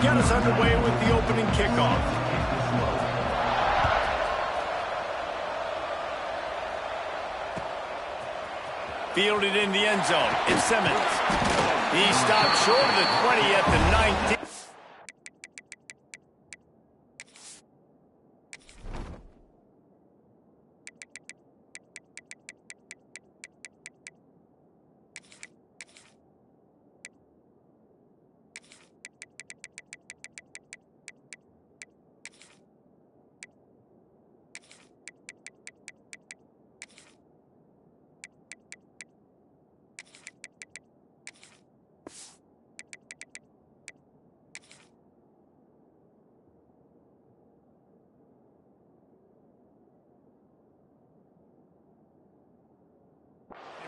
get us underway with the opening kickoff. Fielded in the end zone. It's Simmons. He stopped short of the 20 at the 19.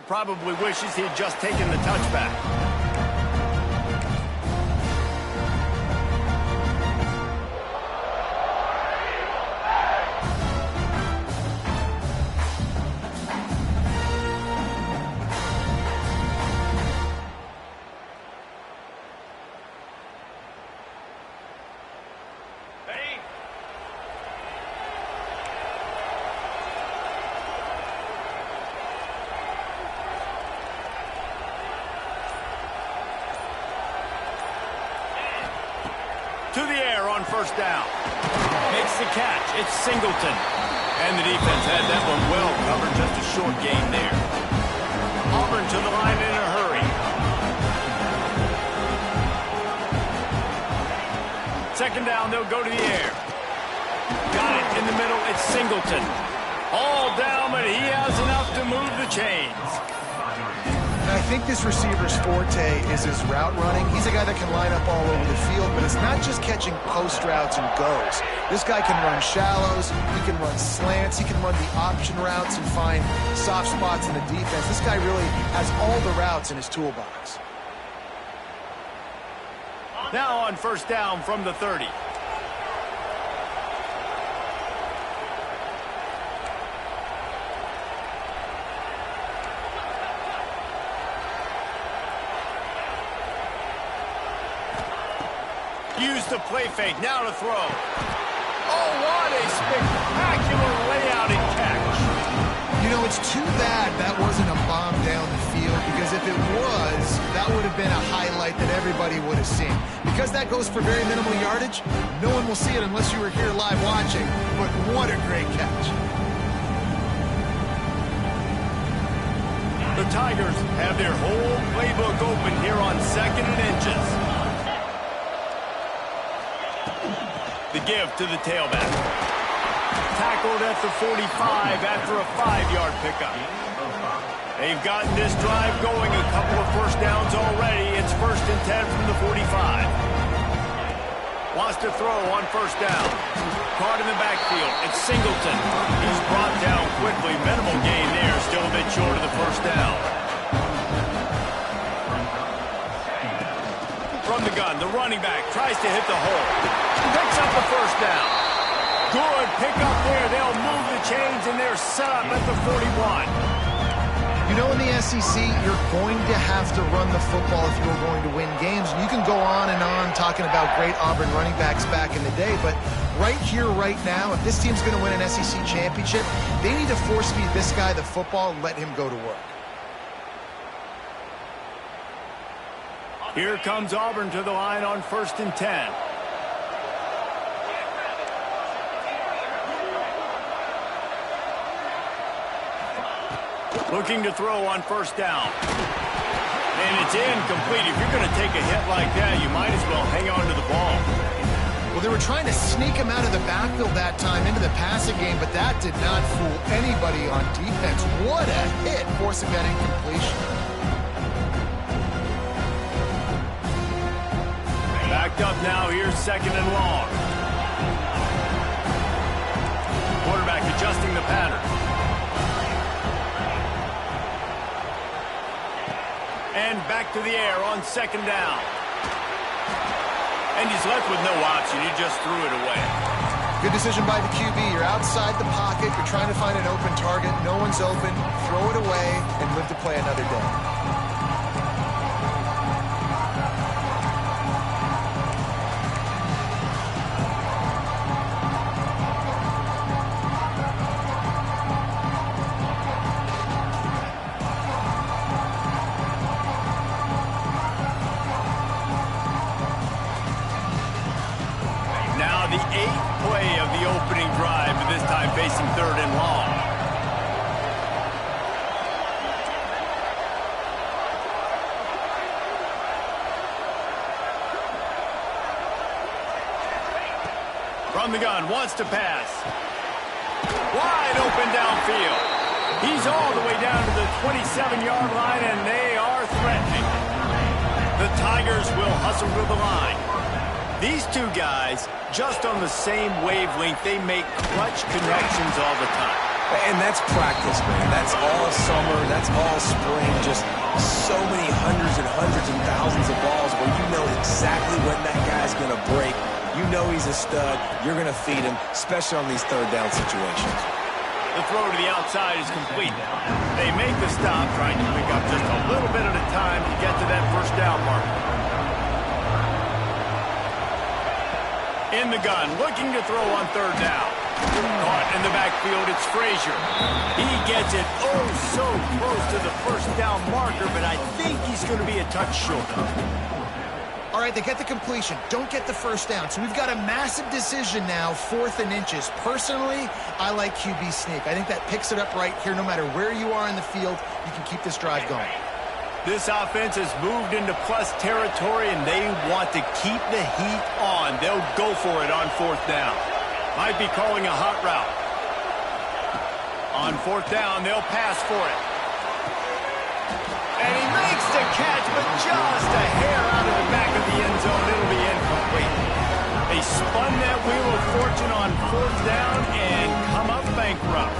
Probably wishes he had just taken the touchback. To the air on first down. Makes the catch. It's Singleton. And the defense had that one well covered. Just a short gain there. Auburn to the line in a hurry. Second down, they'll go to the air. Got it in the middle. It's Singleton. All down, but he has enough to move the chains. I think this receiver's forte is his route running. He's a guy that can line up all over the field, but it's not just catching post routes and goes. This guy can run shallows, he can run slants, he can run the option routes and find soft spots in the defense. This guy really has all the routes in his toolbox. Now on first down from the 30. Use the play fake, now to throw. Oh, what a spectacular layout and catch. You know, it's too bad that wasn't a bomb down the field, because if it was, that would have been a highlight that everybody would have seen. Because that goes for very minimal yardage, no one will see it unless you were here live watching, but what a great catch. The Tigers have their whole playbook open here on 2nd and inches. The give to the tailback. Tackled at the 45 after a 5-yard pickup. They've gotten this drive going, a couple of first downs already. It's 1st and 10 from the 45. Wants to throw on first down. Caught in the backfield. It's Singleton. He's brought down quickly. Minimal gain there. Still a bit short of the first down. From the gun, the running back tries to hit the hole. Picks up the first down. Good pickup there. They'll move the chains, and they're set up at the 41. You know, in the SEC, you're going to have to run the football if you're going to win games. And you can go on and on talking about great Auburn running backs back in the day, but right here, right now, if this team's going to win an SEC championship, they need to force-feed this guy the football and let him go to work. Here comes Auburn to the line on 1st and 10. Looking to throw on first down. And it's incomplete. If you're going to take a hit like that, you might as well hang on to the ball. Well, they were trying to sneak him out of the backfield that time into the passing game, but that did not fool anybody on defense. What a hit, forcing that incompletion. Backed up now. Here's 2nd and long. Quarterback adjusting the pattern. And back to the air on 2nd down. And he's left with no option. He just threw it away. Good decision by the QB. You're outside the pocket. You're trying to find an open target. No one's open. Throw it away and live to play another day. time facing 3rd and long. From the gun, wants to pass. Wide open downfield. He's all the way down to the 27-yard line, and they are threatening. The Tigers will hustle to the line. These two guys, just on the same wavelength, they make clutch connections all the time. And that's practice, man. That's all summer. That's all spring. Just so many hundreds and thousands of balls where you know exactly when that guy's going to break. You know he's a stud. You're going to feed him, especially on these 3rd down situations. The throw to the outside is complete. They make the stop, trying to pick up just a little bit at a time to get to that 1st down mark. In the gun, looking to throw on 3rd down. Caught in the backfield, it's Frazier. He gets it oh so close to the 1st down marker, but I think he's going to be a touch short. All right, they get the completion. Don't get the 1st down. So we've got a massive decision now, 4th and inches. Personally, I like QB sneak. I think that picks it up right here. No matter where you are in the field, you can keep this drive going. This offense has moved into plus territory, and they want to keep the heat on. They'll go for it on 4th down. Might be calling a hot route. On 4th down, they'll pass for it. And he makes the catch, but just a hair out of the back of the end zone. It'll be incomplete. They spun that wheel of fortune on 4th down and come up bankrupt.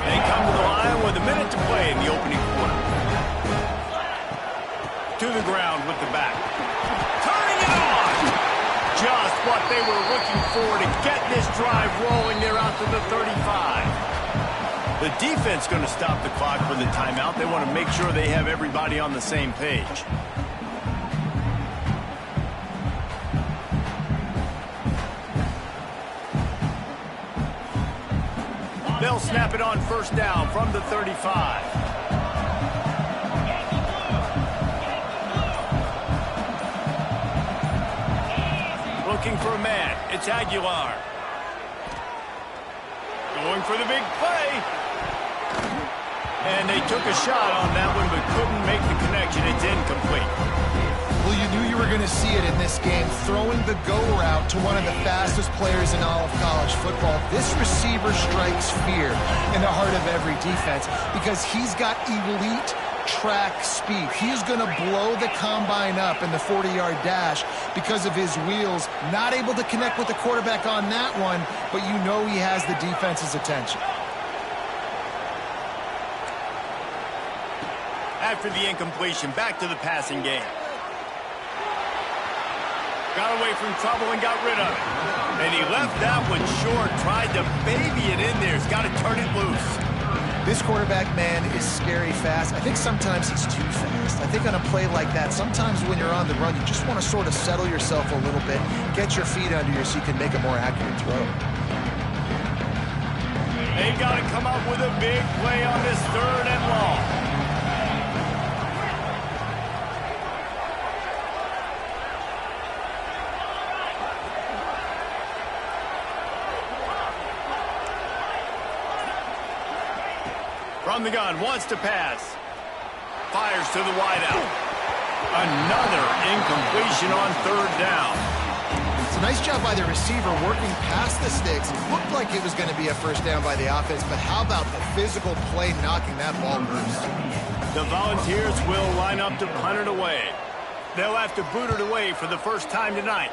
They come to the line with a minute to play in the opening quarter. To the ground with the back. Just what they were looking for to get this drive rolling. They're out to the 35. The defense going to stop the clock for the timeout. They want to make sure they have everybody on the same page. They'll snap it on 1st down from the 35. Looking for a man. It's Aguilar. Going for the big play. And they took a shot on that one, but couldn't make the connection. It's incomplete. Well, you knew you were going to see it in this game. Throwing the go route to one of the fastest players in all of college football. This receiver strikes fear in the heart of every defense because he's got elite track speed. He's going to blow the combine up in the 40-yard dash because of his wheels. Not able to connect with the quarterback on that one, but you know he has the defense's attention. After the incompletion, back to the passing game. Got away from trouble and got rid of it. And he left that one short, tried to baby it in there. He's got to turn it loose. This quarterback, man, is scary fast. I think sometimes he's too fast. I think on a play like that, sometimes when you're on the run, you just want to sort of settle yourself a little bit, get your feet under you so you can make a more accurate throw. They got to come up with a big play on this 3rd and long. From the gun, wants to pass. Fires to the wideout. Another incompletion on 3rd down. It's a nice job by the receiver working past the sticks. It looked like it was going to be a 1st down by the offense, but how about the physical play knocking that ball loose? The Volunteers will line up to punt it away. They'll have to boot it away for the first time tonight.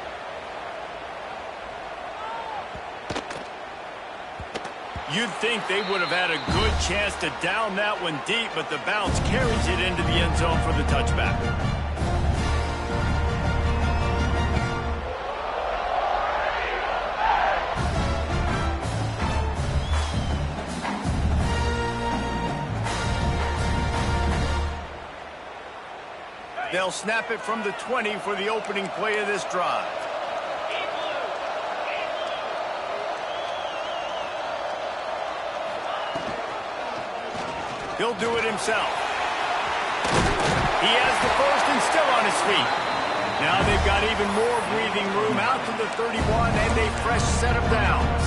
You'd think they would have had a good chance to down that one deep, but the bounce carries it into the end zone for the touchback. They'll snap it from the 20 for the opening play of this drive. He'll do it himself. He has the first and still on his feet. Now they've got even more breathing room out to the 31 and a fresh set of downs.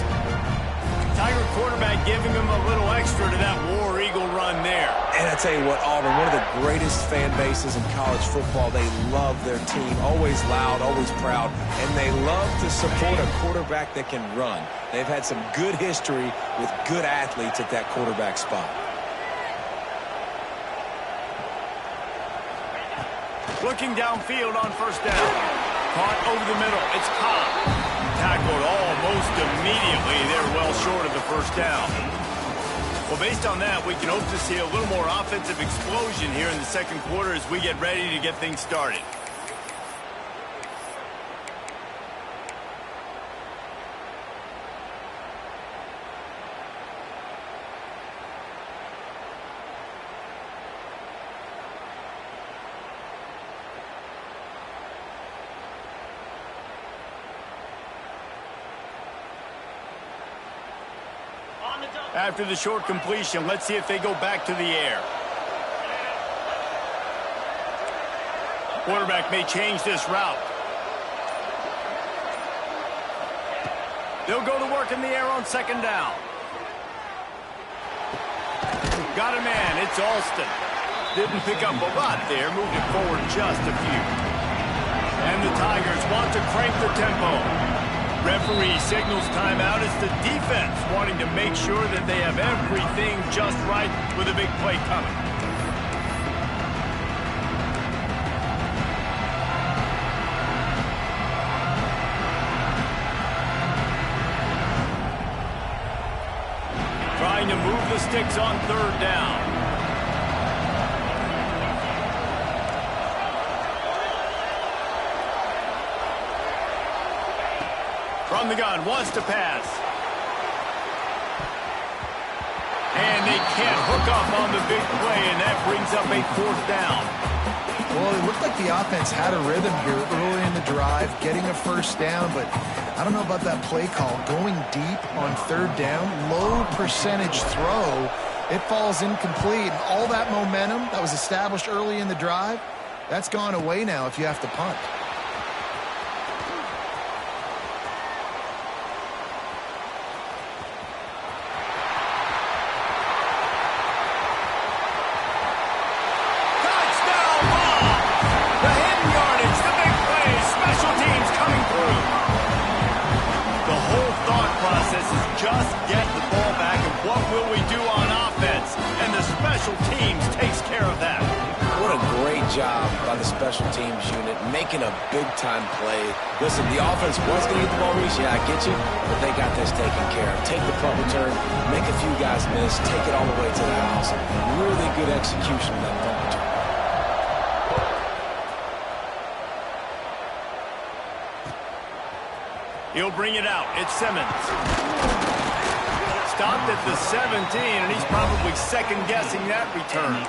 Tiger quarterback giving him a little extra to that War Eagle run there. And I tell you what, Auburn, one of the greatest fan bases in college football. They love their team, always loud, always proud, and they love to support a quarterback that can run. They've had some good history with good athletes at that quarterback spot. Looking downfield on first down. Caught over the middle. It's Cobb. Tackled almost immediately. They're well short of the first down. Well, based on that, we can hope to see a little more offensive explosion here in the second quarter as we get ready to get things started. After the short completion, let's see if they go back to the air. Quarterback may change this route. They'll go to work in the air on second down. Got a man. It's Alston. Didn't pick up a lot there. Moved it forward just a few. And the Tigers want to crank the tempo. Referee signals timeout. It's the defense wanting to make sure that they have everything just right with a big play coming. Trying to move the sticks on third down. From the gun, wants to pass. And they can't hook up on the big play, and that brings up a fourth down. Well, it looked like the offense had a rhythm here early in the drive, getting a first down, but I don't know about that play call. Going deep on third down, low percentage throw, it falls incomplete. And all that momentum that was established early in the drive, that's gone away now if you have to punt. Just get the ball back, and what will we do on offense? And the special teams takes care of that. What a great job by the special teams unit, making a big-time play. Listen, the offense was going to get the ball reached. Yeah, I get you, but they got this taken care of. Take the punt return, make a few guys miss, take it all the way to the house. Really good execution of that punt return. He'll bring it out. It's Simmons. Stopped at the 17, and he's probably second-guessing that return.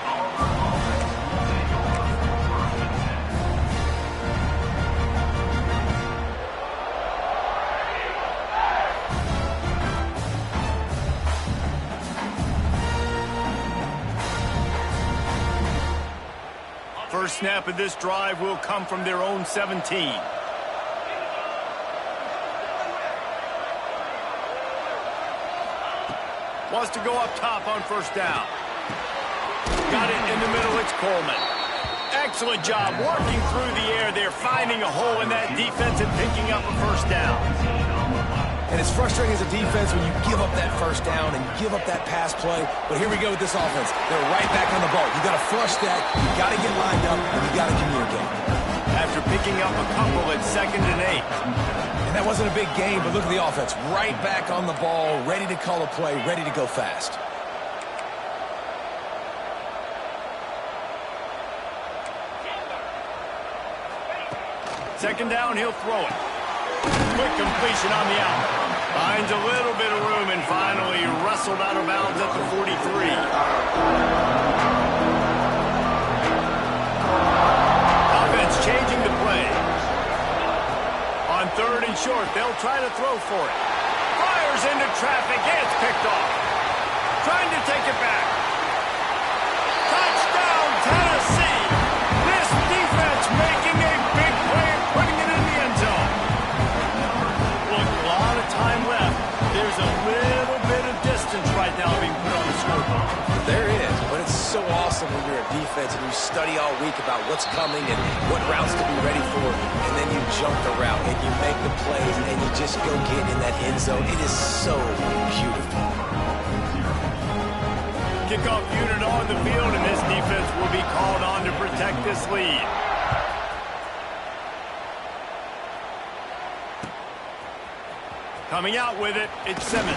First snap of this drive will come from their own 17. Wants to go up top on first down. Got it in the middle. It's Coleman. Excellent job working through the air there, finding a hole in that defense and picking up a first down. And it's frustrating as a defense when you give up that first down and give up that pass play. But here we go with this offense. They're right back on the ball. You got to flush that. You got to get lined up, and you got to communicate. After picking up a couple at 2nd and 8. And that wasn't a big game, but look at the offense. Right back on the ball, ready to call a play, ready to go fast. Second down, he'll throw it. Quick completion on the out. Finds a little bit of room and finally wrestled out of bounds at the 43. Offense changing the play. On 3rd and short, they'll try to throw for it. Fires into traffic, and it's picked off. Trying to take it back. awesome when you're a defense and you study all week about what's coming and what routes to be ready for, and then you jump the route and you make the plays and you just go get in that end zone. It is so beautiful. Kickoff unit on the field, and this defense will be called on to protect this lead. Coming out with it, it's Simmons.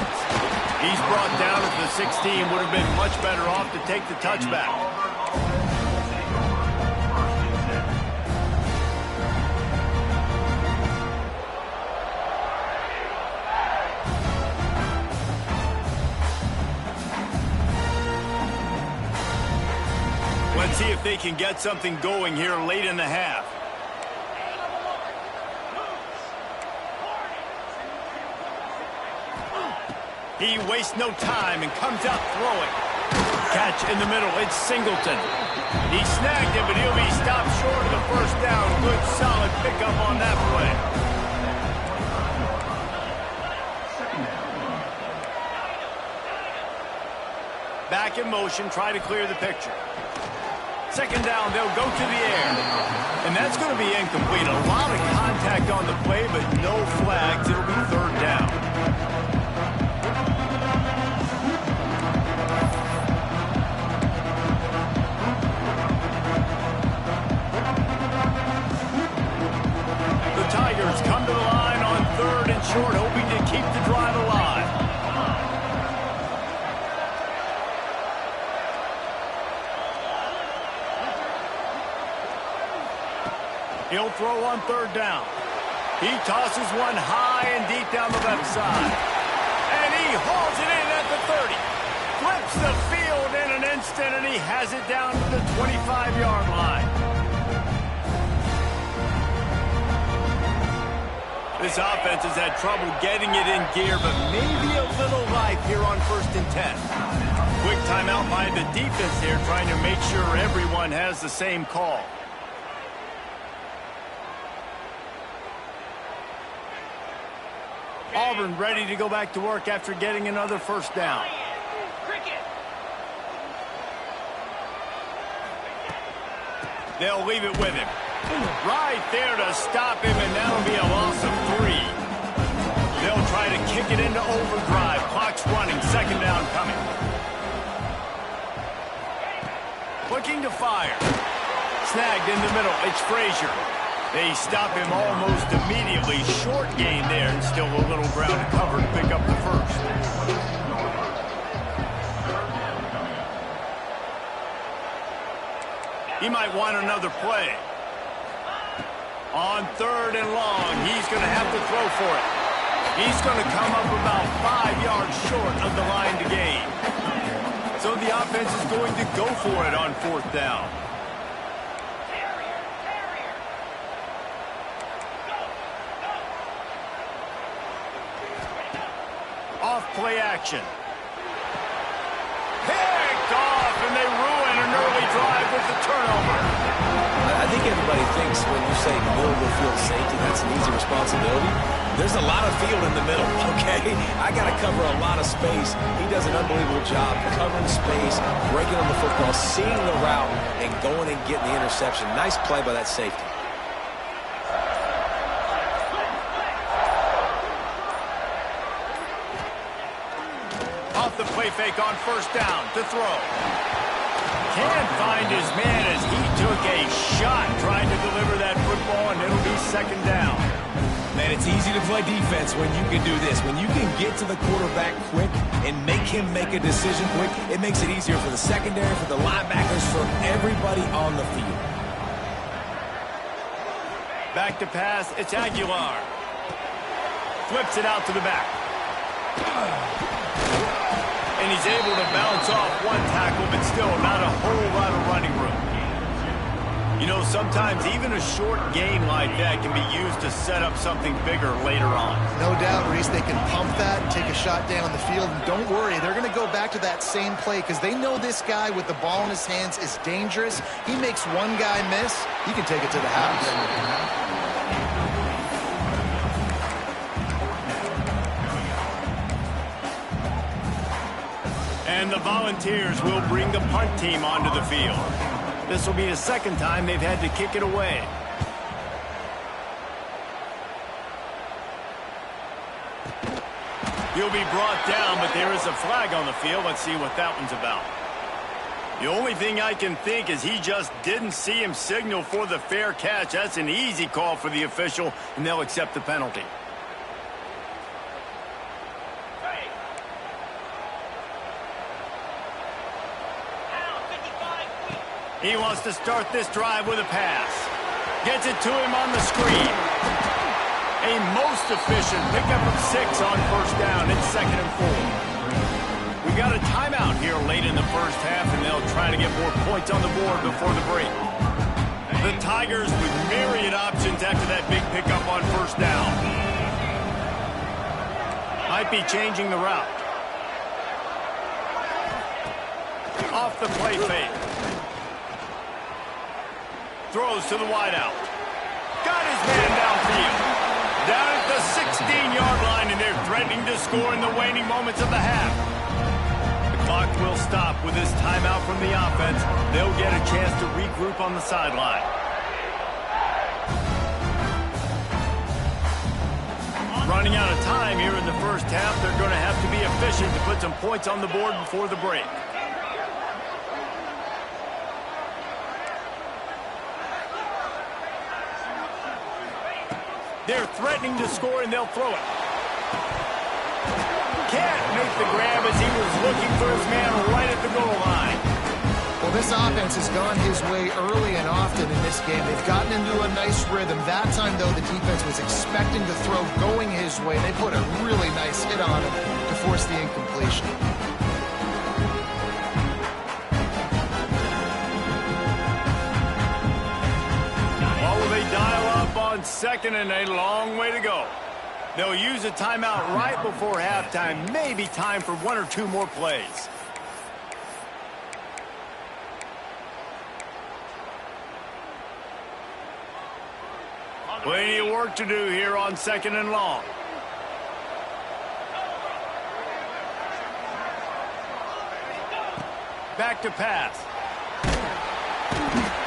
He's brought down at the 16. Would have been much better off to take the touchback. Let's see if they can get something going here late in the half. He wastes no time and comes out throwing. Catch in the middle. It's Singleton. He snagged it, but he'll be stopped short of the first down. Good, solid pickup on that play. Back in motion, try to clear the picture. Second down, they'll go to the air. And that's going to be incomplete. A lot of contact on the play, but no flags. It'll be third down. Tigers come to the line on third and short, hoping to keep the drive alive. He'll throw on third down. He tosses one high and deep down the left side. And he hauls it in at the 30. Flips the field in an instant, and he has it down to the 25-yard line. This offense has had trouble getting it in gear, but maybe a little life here on 1st and 10. Quick timeout by the defense here, trying to make sure everyone has the same call. Auburn ready to go back to work after getting another first down. They'll leave it with him. Right there to stop him, and that'll be a loss of 3. They'll try to kick it into overdrive. Clock's running. Second down coming. Looking to fire. Snagged in the middle. It's Frazier. They stop him almost immediately. Short gain there, and still a little ground to cover to pick up the first. He might want another play. On third and long, he's going to have to throw for it. He's going to come up about 5 yards short of the line to gain. So the offense is going to go for it on fourth down. Off play action. Picked off, and they ruin an early drive with the turnover. I think everybody thinks when you say middle of the field safety, that's an easy responsibility. There's a lot of field in the middle, okay? I got to cover a lot of space. He does an unbelievable job covering space, breaking on the football, seeing the route, and going and getting the interception. Nice play by that safety. Off the play fake on first down to throw. Can't find his man as he took a shot trying to deliver that football, and it'll be second down. Man, it's easy to play defense when you can do this. When you can get to the quarterback quick and make him make a decision quick, it makes it easier for the secondary, for the linebackers, for everybody on the field. Back to pass, it's Aguilar. Flips it out to the back. And he's able to bounce off one tackle, but still not a whole lot of running room. You know, sometimes even a short gain like that can be used to set up something bigger later on. No doubt, Reese, they can pump that and take a shot down the field. And don't worry, they're going to go back to that same play because they know this guy with the ball in his hands is dangerous. He makes one guy miss, he can take it to the house. And the Volunteers will bring the punt team onto the field. This will be the second time they've had to kick it away. He'll be brought down, but there is a flag on the field. Let's see what that one's about. The only thing I can think is he just didn't see him signal for the fair catch. That's an easy call for the official, and they'll accept the penalty. He wants to start this drive with a pass. Gets it to him on the screen. A most efficient pickup of 6 on first down. It's 2nd and 4. We got a timeout here late in the first half, and they'll try to get more points on the board before the break. The Tigers with myriad options after that big pickup on first down. Might be changing the route. Off the play fake. Throws to the wideout. Got his man downfield. Down at the 16-yard line, and they're threatening to score in the waning moments of the half. The clock will stop with this timeout from the offense. They'll get a chance to regroup on the sideline. Running out of time here in the first half. They're going to have to be efficient to put some points on the board before the break. They're threatening to score, and they'll throw it. Can't make the grab as he was looking for his man right at the goal line. Well, this offense has gone his way early and often in this game. They've gotten into a nice rhythm. That time, though, the defense was expecting to throw going his way. They put a really nice hit on him to force the incompletion. They dial up on 2nd and a long way to go. They'll use a timeout right before halftime. Maybe time for 1 or 2 more plays. Plenty of work to do here on 2nd and long. Back to pass.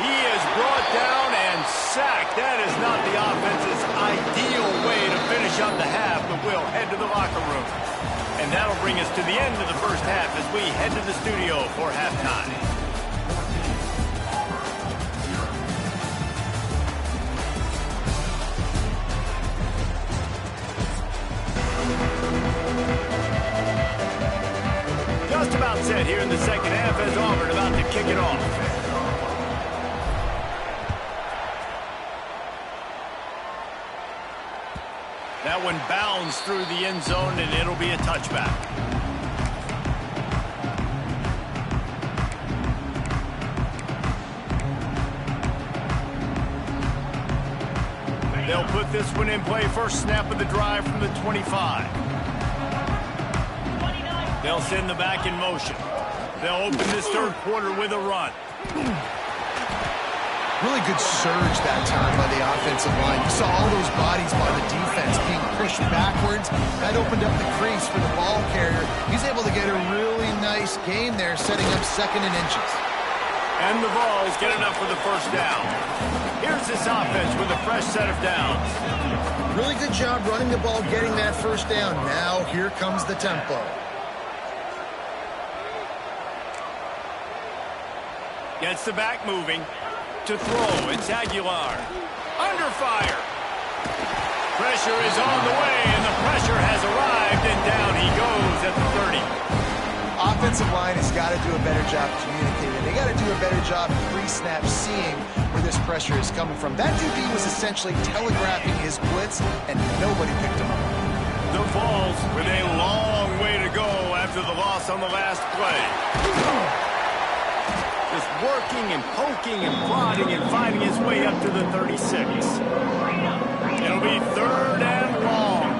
He is brought down and sacked. That is not the offense's ideal way to finish up the half, but we'll head to the locker room. And that'll bring us to the end of the first half as we head to the studio for halftime. Just about set here in the second half as Auburn about to kick it off. That one bounds through the end zone, and it'll be a touchback. They'll put this one in play. First snap of the drive from the 25. They'll send the back in motion. They'll open this third quarter with a run. Really good surge that time by the offensive line. You saw all those bodies by the defense being pushed backwards. That opened up the crease for the ball carrier. He's able to get a really nice gain there, setting up 2nd and inches. And the Vols get enough for the first down. Here's this offense with a fresh set of downs. Really good job running the ball, getting that first down. Now here comes the tempo. Gets the back moving. To throw, it's Aguilar. Under fire. Pressure is on the way, and the pressure has arrived, and down he goes at the 30. Offensive line has got to do a better job communicating. They got to do a better job pre-snap seeing where this pressure is coming from. That DB was essentially telegraphing his blitz, and nobody picked him up. The Vols with a long way to go after the loss on the last play. Just working and poking and prodding and finding his way up to the 36. It'll be 3rd and long.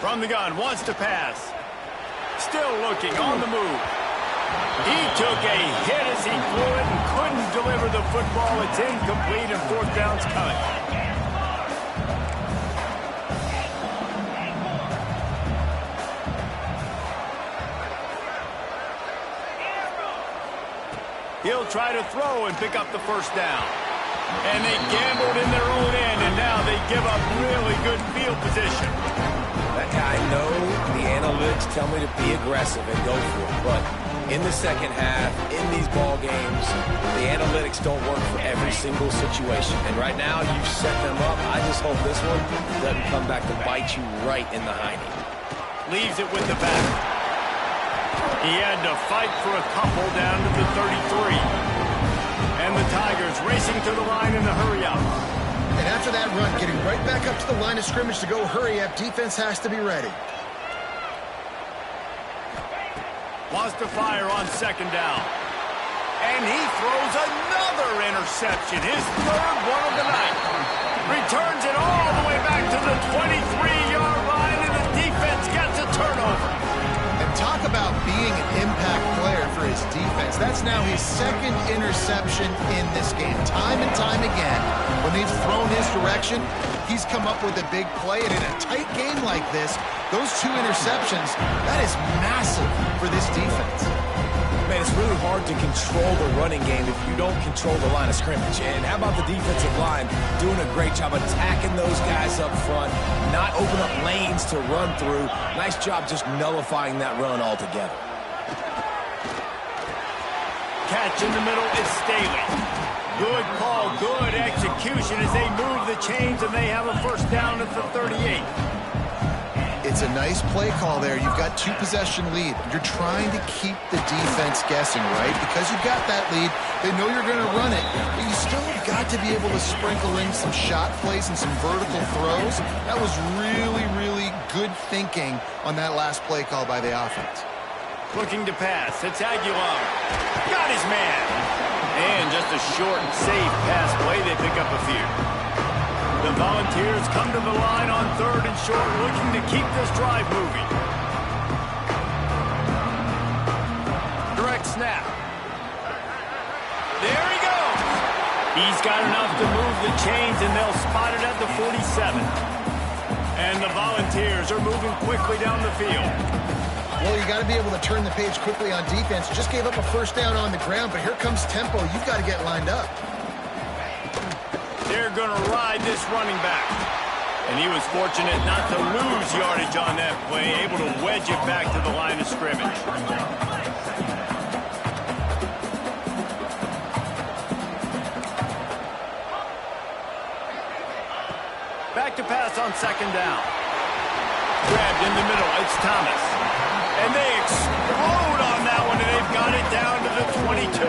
From the gun, wants to pass. Still looking, on the move. He took a hit as he threw it and couldn't deliver the football. It's incomplete and 4th down's cut. He'll try to throw and pick up the first down. And they gambled in their own end, and now they give up really good field position. I know the analytics tell me to be aggressive and go for it, but in the second half, in these ball games, the analytics don't work for every single situation. And right now, you've set them up. I just hope this one doesn't come back to bite you right in the hiney. Leaves it with the back. He had to fight for a couple down to the 33. And the Tigers racing to the line in the hurry-up. And after that run, getting right back up to the line of scrimmage to go hurry-up, defense has to be ready. Wants to fire on second down. And he throws another interception, his third one of the night. Returns it all the way back to the 23-yard line, and the defense gets a turnover. And talk about being an impact player for his defense. That's now his second interception in this game. Time and time again, when they've thrown his direction, he's come up with a big play. And in a tight game like this, those two interceptions, that is massive for this defense. Man, it's really hard to control the running game if you don't control the line of scrimmage. And how about the defensive line doing a great job attacking those guys up front, not open up lanes to run through. Nice job just nullifying that run altogether. Catch in the middle, it's Staley. Good call, good execution as they move the chains, and they have a first down at the 38. It's a nice play call there. You've got two-possession lead. You're trying to keep the defense guessing, right? Because you've got that lead, they know you're going to run it. But you still have got to be able to sprinkle in some shot plays and some vertical throws. That was really, really good thinking on that last play call by the offense. Looking to pass. It's Aguilar. Got his man. And just a short and safe pass play. They pick up a few. The Volunteers come to the line on third and short, looking to keep this drive moving. Direct snap. There he goes. He's got enough to move the chains, and they'll spot it at the 47. And the Volunteers are moving quickly down the field. Well, you got to be able to turn the page quickly on defense. Just gave up a first down on the ground, but here comes tempo. You've got to get lined up. They're going to ride this running back. And he was fortunate not to lose yardage on that play, able to wedge it back to the line of scrimmage. Back to pass on second down. Grabbed in the middle, it's Thomas. And they explode on that one, and they've got it down to the 22.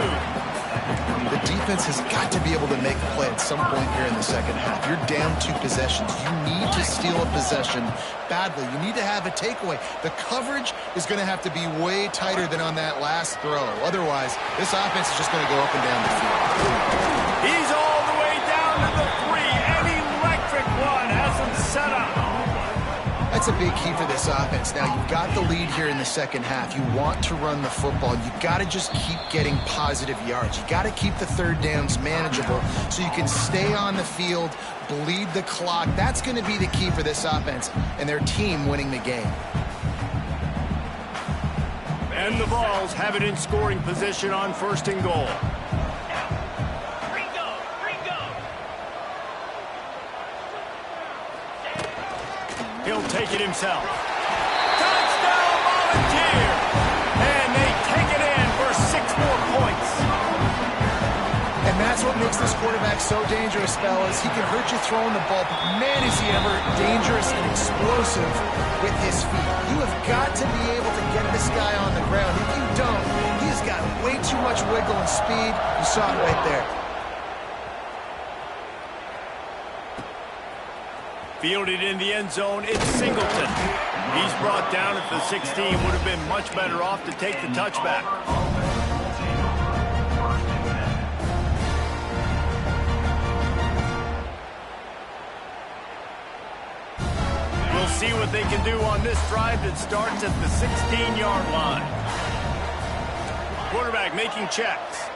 The defense has got to be able to make a play at some point here in the second half. You're down two possessions. You need to steal a possession badly. You need to have a takeaway. The coverage is going to have to be way tighter than on that last throw. Otherwise, this offense is just going to go up and down the field. He's all the way down to the 3. An electric one has him set up. That's a big key for this offense. Now, you've got the lead here in the second half. You want to run the football. You've got to just keep getting positive yards. You've got to keep the third downs manageable so you can stay on the field, bleed the clock. That's going to be the key for this offense and their team winning the game. And the Vols have it in scoring position on first and goal. He'll take it himself. Touchdown, Volunteer! And they take it in for 6 more points. And that's what makes this quarterback so dangerous, fellas. He can hurt you throwing the ball, but man, is he ever dangerous and explosive with his feet. You have got to be able to get this guy on the ground. If you don't, he's got way too much wiggle and speed. You saw it right there. Fielded in the end zone, it's Singleton. He's brought down at the 16. Would have been much better off to take the touchback. We'll see what they can do on this drive that starts at the 16-yard line. Quarterback making checks.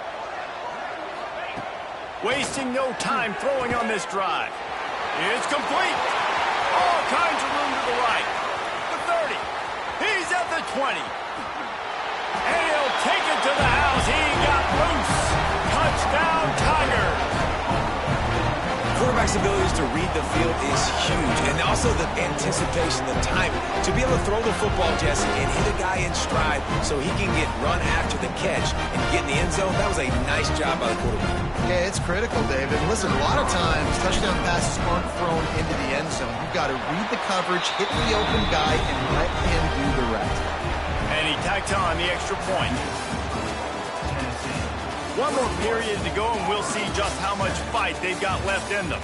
Wasting no time throwing on this drive. It's complete. All kinds of room to the right. The 30. He's at the 20. And he'll take it to the house. He got loose. quarterback's ability to read the field is huge, and also the anticipation, the timing. To be able to throw the football, Jesse, and hit a guy in stride so he can get run after the catch and get in the end zone, that was a nice job by the quarterback. Yeah, it's critical, David. Listen, a lot of times touchdown passes aren't thrown into the end zone. You've got to read the coverage, hit the open guy, and let him do the rest. And he tacked on the extra point. One more period to go, and we'll see just how much fight they've got left in them.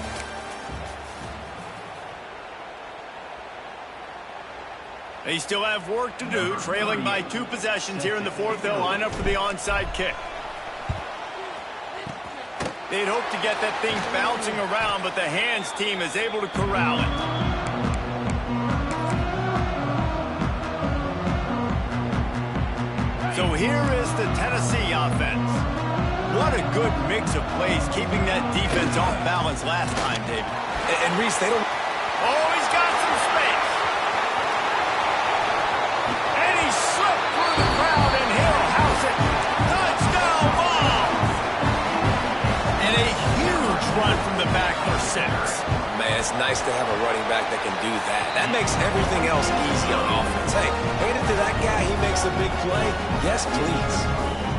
They still have work to do, trailing by 2 possessions here in the fourth. They'll line up for the onside kick. They'd hope to get that thing bouncing around, but the hands team is able to corral it. So here is the Tennessee offense. What a good mix of plays, keeping that defense off balance last time, David. And Reese, they don't... Oh, he's got some space. And he slipped through the crowd, and he'll house it. Touchdown ball. And a huge run from the back for 6. Man, it's nice to have a running back that can do that. That makes everything else easy on offense. Hey, hand it to that guy. He makes a big play. Yes, please.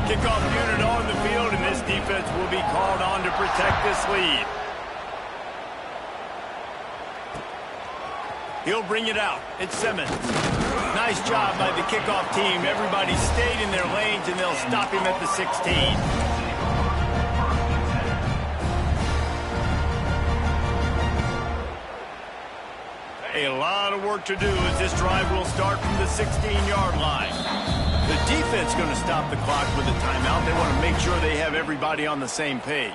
Kickoff unit on the field, and this defense will be called on to protect this lead. He'll bring it out. It's Simmons. Nice job by the kickoff team. Everybody stayed in their lanes, and they'll stop him at the 16. A lot of work to do as this drive will start from the 16-yard line. The defense going to stop the clock with a timeout. They want to make sure they have everybody on the same page.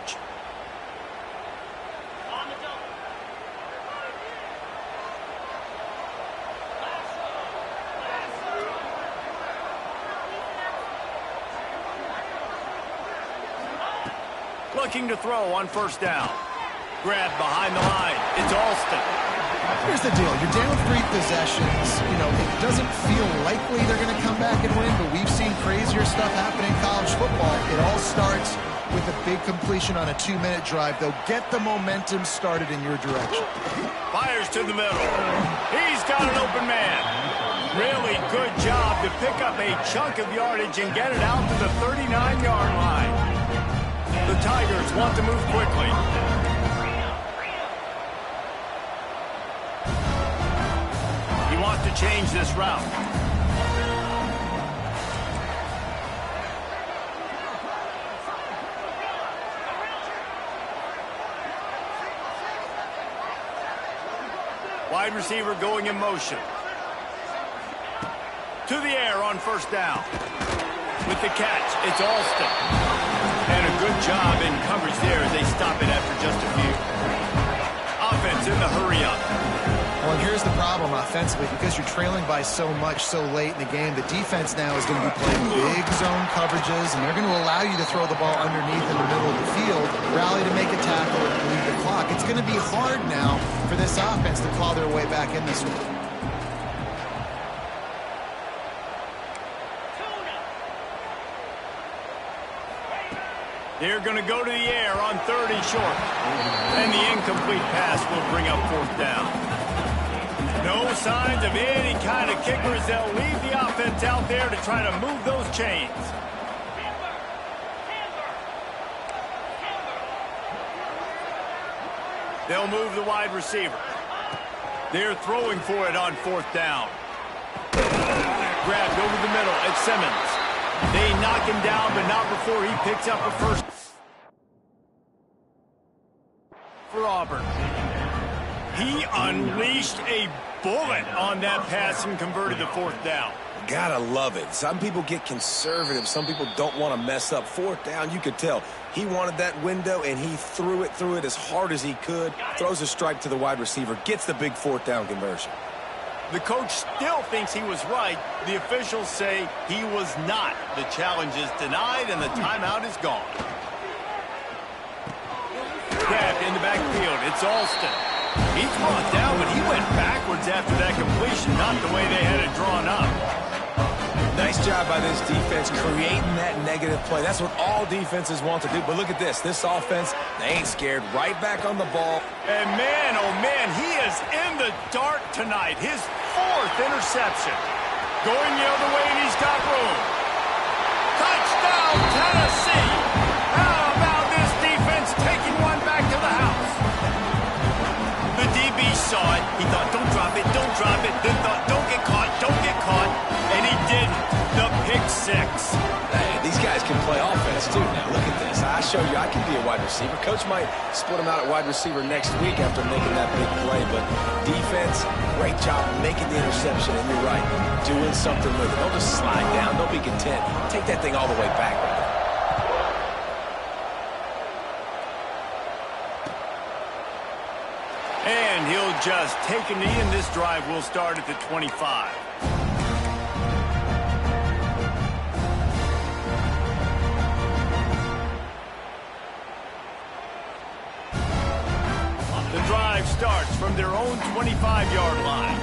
Looking to throw on first down. Grab behind the line. It's Alston. Here's the deal. You're down 3 possessions. You know, it doesn't feel likely they're going to come back and win, but we've seen crazier stuff happen in college football. It all starts with a big completion on a 2-minute drive. They'll get the momentum started in your direction. Fires to the middle. He's got an open man. Really good job to pick up a chunk of yardage and get it out to the 39-yard line. The Tigers want to move quickly. To change this route. Wide receiver going in motion. To the air on first down. With the catch, it's Alston. And a good job in coverage there as they stop it after just a few. Offense in the hurry-up. Well, here's the problem offensively. Because you're trailing by so much so late in the game, the defense now is going to be playing big zone coverages, and they're going to allow you to throw the ball underneath in the middle of the field, rally to make a tackle, and leave the clock. It's going to be hard now for this offense to claw their way back in this one. They're going to go to the air on 30 short. And the incomplete pass will bring up fourth down. No signs of any kind of kickers. They'll leave the offense out there to try to move those chains. They'll move the wide receiver. They're throwing for it on fourth down. Grabbed over the middle. It's Simmons. They knock him down, but not before he picks up a first for Auburn. He unleashed a bullet on that pass and converted the fourth down. Gotta love it. Some people get conservative. Some people don't want to mess up. Fourth down, you could tell. He wanted that window, and he threw it as hard as he could. Throws a strike to the wide receiver. Gets the big fourth down conversion. The coach still thinks he was right. The officials say he was not. The challenge is denied, and the timeout is gone. Grabbed in the backfield. It's Alston. He's brought down, but he went backwards after that completion, not the way they had it drawn up. Nice job by this defense creating that negative play. That's what all defenses want to do. But look at this. This offense, they ain't scared. Right back on the ball. And man, oh man, he is in the dark tonight. His 4th interception. Going the other way, and he's got room. Touchdown, Tennessee. How about this defense taking one back to the house? The DB saw it. He thought, don't drop it, don't drop it. Then thought, don't get caught, don't get caught. And he didn't. The pick 6. Hey, these guys can play offense, too. Now, look at this. I show you I can be a wide receiver. Coach might split them out at wide receiver next week after making that big play. But defense, great job making the interception. And you're right, doing something with it. Don't just slide down. Don't be content. Take that thing all the way back. And he'll just take a knee, and this drive will start at the 25. The drive starts from their own 25-yard line.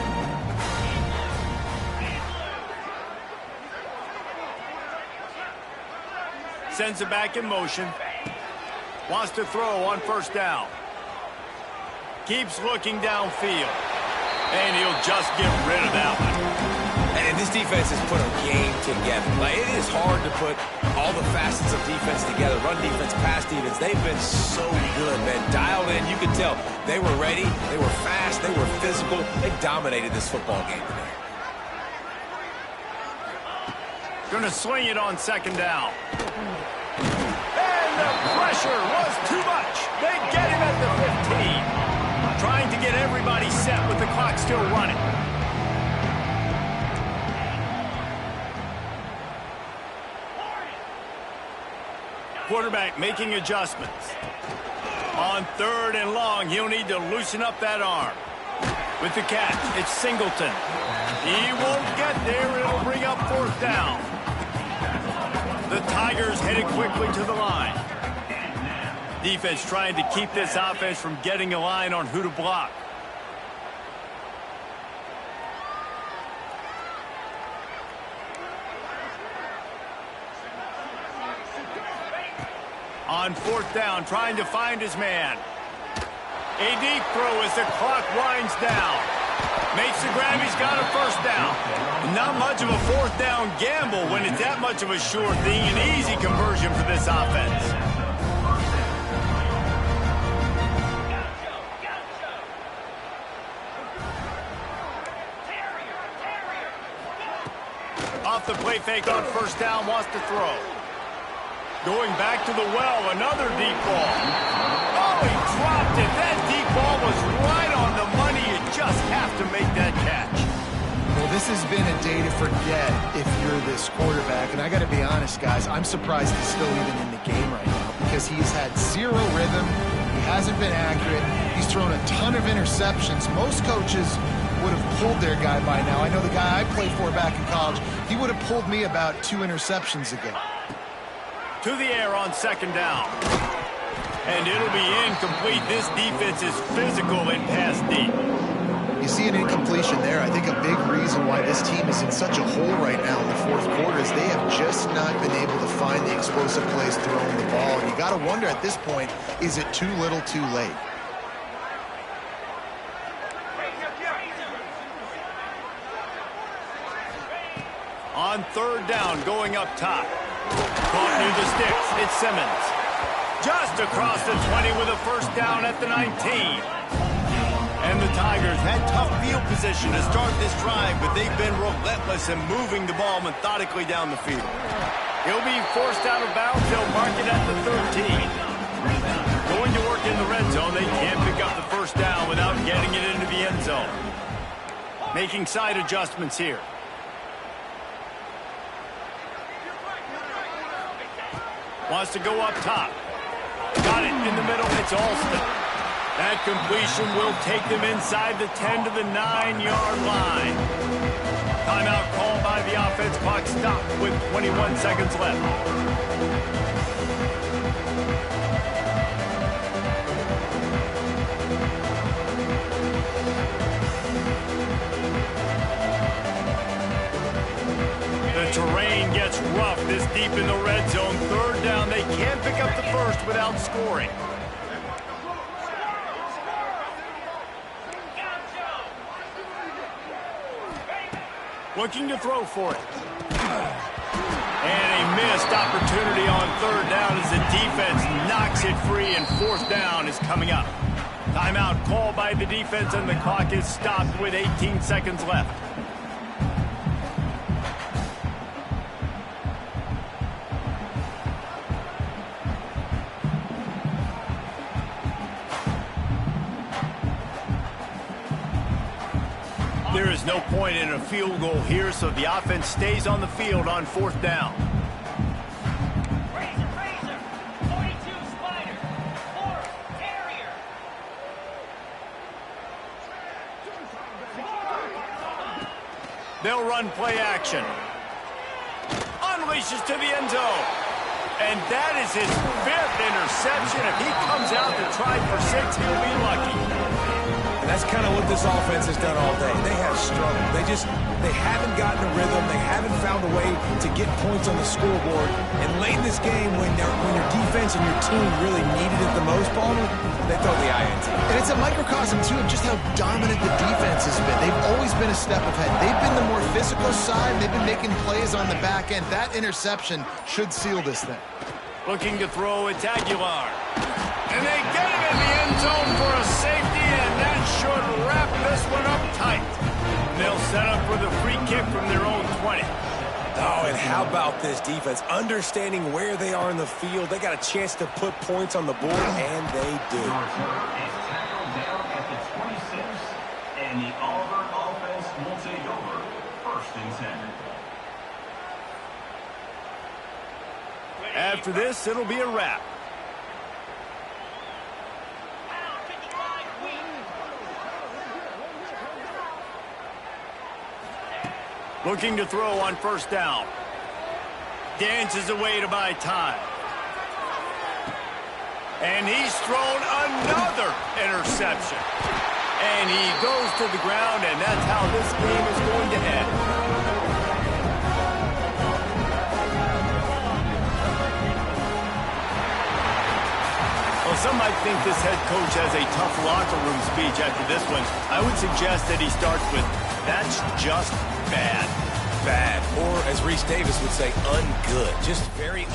Sends it back in motion. Wants to throw on 1st down. Keeps looking downfield. And he'll just get rid of that one. And this defense has put a game together. Like, it is hard to put all the facets of defense together. Run defense, pass defense. They've been so good, man. Dialed in. You could tell they were ready. They were fast. They were physical. They dominated this football game today. Going to swing it on 2nd down. And the pressure was too much. They get him at the 15. Trying to get everybody set with the clock still running. Quarterback making adjustments. On 3rd and long, he'll need to loosen up that arm. With the catch, it's Singleton. He won't get there. It'll bring up 4th down. The Tigers headed quickly to the line. Defense trying to keep this offense from getting a line on who to block. On 4th down, trying to find his man. A deep throw as the clock winds down. Makes the grab, he's got a 1st down. Not much of a 4th down gamble when it's that much of a sure thing. An easy conversion for this offense. Off the play fake on 1st down, wants to throw. Going back to the well, another deep ball. Oh, he dropped it. That deep ball was right on the money. You just have to make that catch. Well, this has been a day to forget if you're this quarterback. And I got to be honest, guys, I'm surprised he's still even in the game right now because he's had 0 rhythm. He hasn't been accurate. He's thrown a ton of interceptions. Most coaches would have pulled their guy by now. I know the guy I played for back in college, he would have pulled me about 2 interceptions ago. To the air on 2nd down. And it'll be incomplete. This defense is physical and pass deep. You see an incompletion there. I think a big reason why this team is in such a hole right now in the 4th quarter is they have just not been able to find the explosive plays throwing the ball. And you got to wonder at this point, is it too little too late? On 3rd down, going up top. Caught near the sticks. It's Simmons. Just across the 20 with a 1st down at the 19. And the Tigers had tough field position to start this drive, but they've been relentless in moving the ball methodically down the field. He'll be forced out of bounds. They'll mark it at the 13. Going to work in the red zone. They can't pick up the 1st down without getting it into the end zone. Making side adjustments here. Wants to go up top. Got it in the middle. It's Alston. That completion will take them inside the 10 to the 9-yard line. Timeout called by the offense. Clock stopped with 21 seconds left. This deep in the red zone, third down. They can't pick up the first without scoring. Looking to throw for it. And a missed opportunity on third down as the defense knocks it free, and fourth down is coming up. Timeout called by the defense, and the clock is stopped with 18 seconds left. There is no point in a field goal here, so the offense stays on the field on fourth down. Razor, 42 Spider, 4 Terrier. They'll run play action. Unleashes to the end zone. And that is his 5th interception. If he comes out to try for 6, he'll be lucky. And that's kind of what this offense has done all day. They have struggled. They haven't gotten a rhythm. They haven't found a way to get points on the scoreboard. And late in this game, when your defense and your team really needed it the most, Palmer, they throw the INT. And it's a microcosm, too, of just how dominant the defense has been. They've always been a step ahead. They've been the more physical side. They've been making plays on the back end. That interception should seal this thing. Looking to throw at Aguilar. And they get him in the end zone for a safety, and that should wrap this one up tight. They'll set up for the free kick from their own 20. Oh, and how about this defense? Understanding where they are in the field. They got a chance to put points on the board, and they do. Your return is tackled down at the 26, and the Auburn offense will take over 1st and 10. After this, it'll be a wrap. Looking to throw on first down. Dances away to buy time. And he's thrown another interception. And he goes to the ground, and that's how this game is going to end. Well, some might think this head coach has a tough locker room speech after this one. I would suggest that he starts with, "That's just bad." Bad. Or, as Reese Davis would say, ungood. Just very